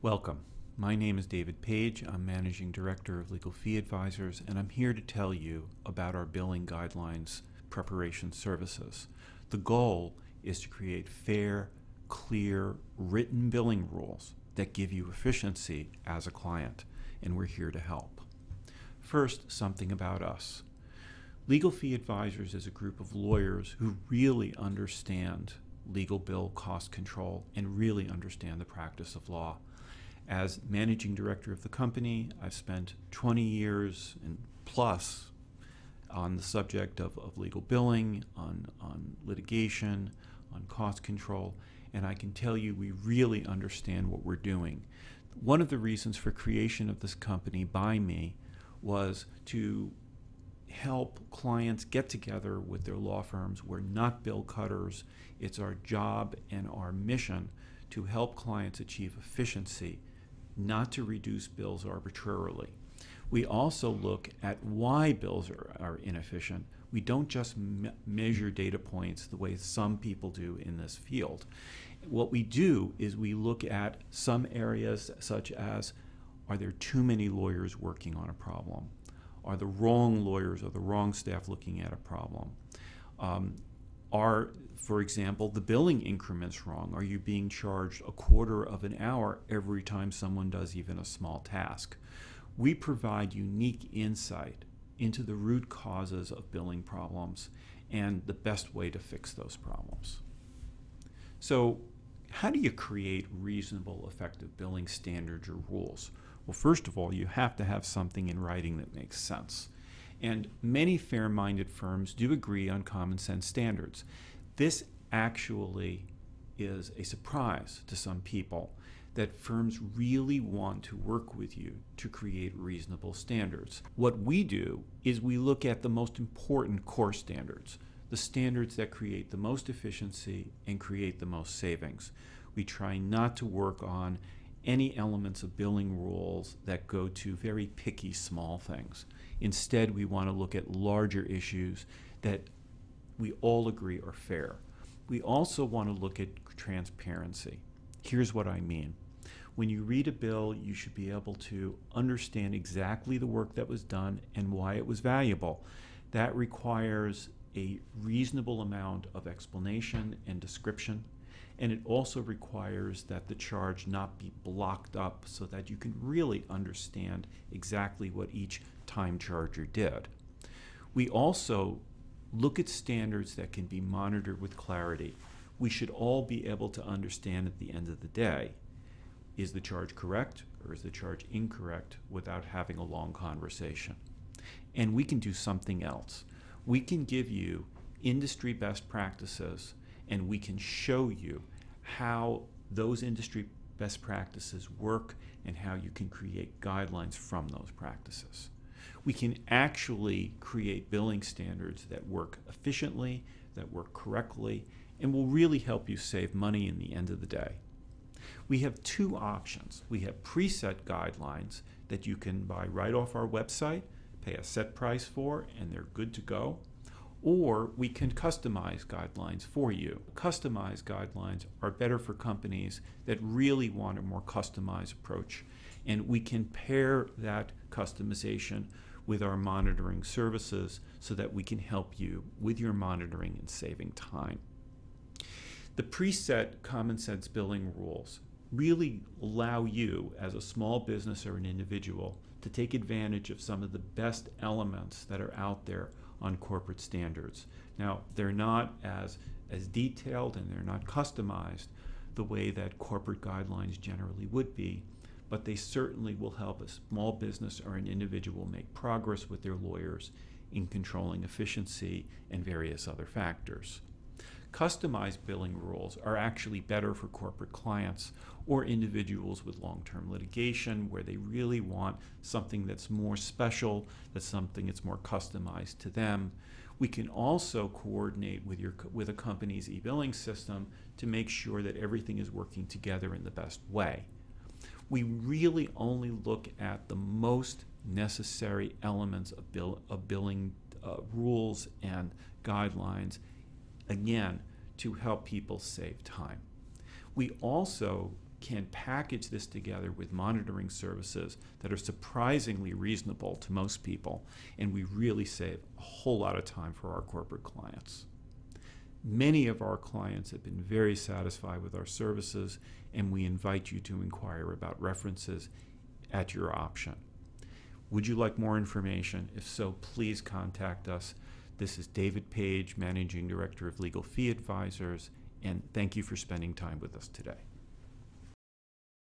Welcome. My name is David Paige. I'm Managing Director of Legal Fee Advisors, and I'm here to tell you about our billing guidelines preparation services. The goal is to create fair, clear, written billing rules that give you efficiency as a client, and we're here to help. First, something about us. Legal Fee Advisors is a group of lawyers who really understand legal bill cost control and really understand the practice of law. As managing director of the company, I've spent 20 years and plus on the subject of legal billing, on litigation, on cost control, and I can tell you we really understand what we're doing. One of the reasons for creation of this company by me was to help clients get together with their law firms. We're not bill cutters. It's our job and our mission to help clients achieve efficiency, not to reduce bills arbitrarily. We also look at why bills are inefficient. We don't just measure data points the way some people do in this field. What we do is we look at some areas such as, are there too many lawyers working on a problem? Are the wrong lawyers or the wrong staff looking at a problem? Are, for example, the billing increments wrong? Are you being charged a quarter of an hour every time someone does even a small task? We provide unique insight into the root causes of billing problems and the best way to fix those problems. So, how do you create reasonable, effective billing standards or rules? Well, first of all, you have to have something in writing that makes sense. And many fair-minded firms do agree on common sense standards. This actually is a surprise to some people, that firms really want to work with you to create reasonable standards. What we do is we look at the most important core standards, the standards that create the most efficiency and create the most savings. We try not to work on any elements of billing rules that go to very picky small things. Instead, we want to look at larger issues that we all agree are fair. We also want to look at transparency. Here's what I mean. When you read a bill, you should be able to understand exactly the work that was done and why it was valuable. That requires a reasonable amount of explanation and description. And it also requires that the charge not be blocked up so that you can really understand exactly what each time charger did. We also look at standards that can be monitored with clarity. We should all be able to understand at the end of the day, is the charge correct or is the charge incorrect, without having a long conversation. And we can do something else. We can give you industry best practices, and we can show you how those industry best practices work and how you can create guidelines from those practices. We can actually create billing standards that work efficiently, that work correctly, and will really help you save money in the end of the day. We have two options. We have preset guidelines that you can buy right off our website, pay a set price for, and they're good to go. Or we can customize guidelines for you. Customized guidelines are better for companies that really want a more customized approach, and we can pair that customization with our monitoring services so that we can help you with your monitoring and saving time. The preset common sense billing rules really allow you as a small business or an individual to take advantage of some of the best elements that are out there on corporate standards. Now, they're not as detailed and they're not customized the way that corporate guidelines generally would be, but they certainly will help a small business or an individual make progress with their lawyers in controlling efficiency and various other factors. Customized billing rules are actually better for corporate clients or individuals with long-term litigation where they really want something that's more special, that's something that's more customized to them. We can also coordinate with a company's e-billing system to make sure that everything is working together in the best way. We really only look at the most necessary elements of billing rules and guidelines, again, to help people save time. We also can package this together with monitoring services that are surprisingly reasonable to most people, and we really save a whole lot of time for our corporate clients. Many of our clients have been very satisfied with our services, and we invite you to inquire about references at your option. Would you like more information? If so, please contact us. This is David Paige, Managing Director of Legal Fee Advisors, and thank you for spending time with us today.